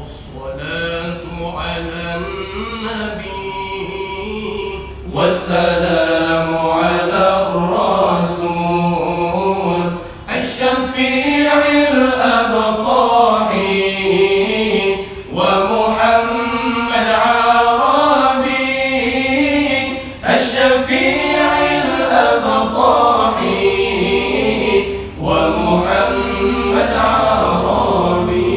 الصلاة على النبي والسلام على الرسول الشفيع الأبطاحي ومحمد عربي الشفيع الأبطاحي ومحمد عربي.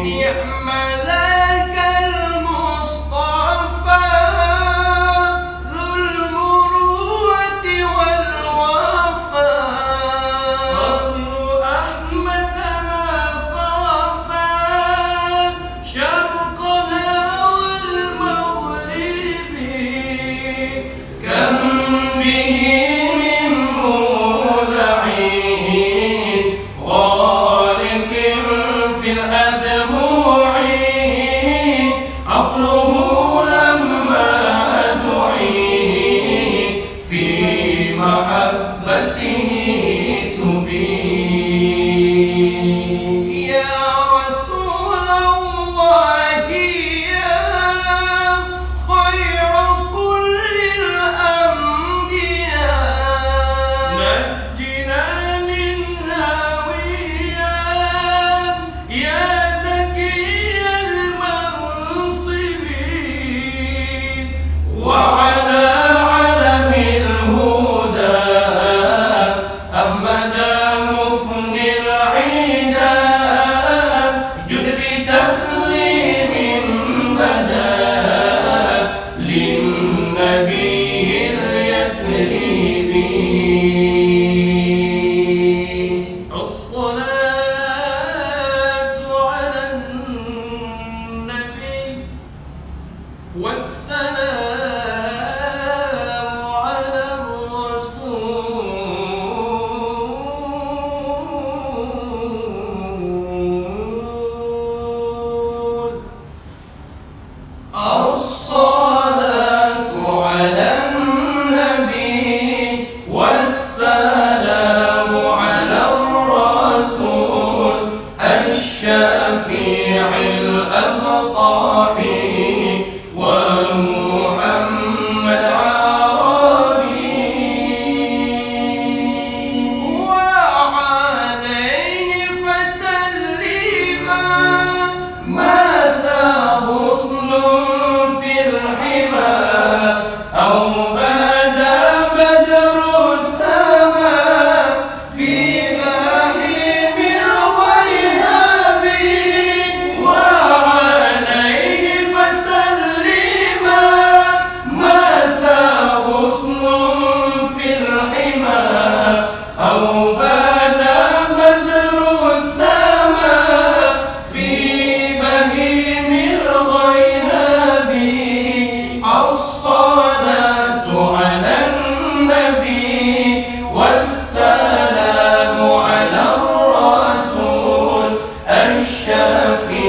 نعم ذاك المصطفى ذو المروءة والوفاء فضل أحمد ما خافا شرقها والمغرب كم به من مولع غارق في الأدموع عقله لما دعي في محبته سبيل. يا رسول الله يا خير كل الأنبياء نجنا من هاوية يا زكي المنصب وعلى علم الهدى أحمد مفني العيدا جد بتسليم بدا للنبي اليثربي. الصلاة على النبي والسلام على الرسول الصلاة على النبي والسلام على الرسول الشفيع الأبطاحي ومحمد عربي وعليه فسلما ما حسن في الحمى أو بدا بدر السماء في غائب الغياب وعليه فسلما ما حسن في الحمى أو بدا بدر السماء في بهيم الغياب. الصلاة على النبي والسلام على الرسول الشفيع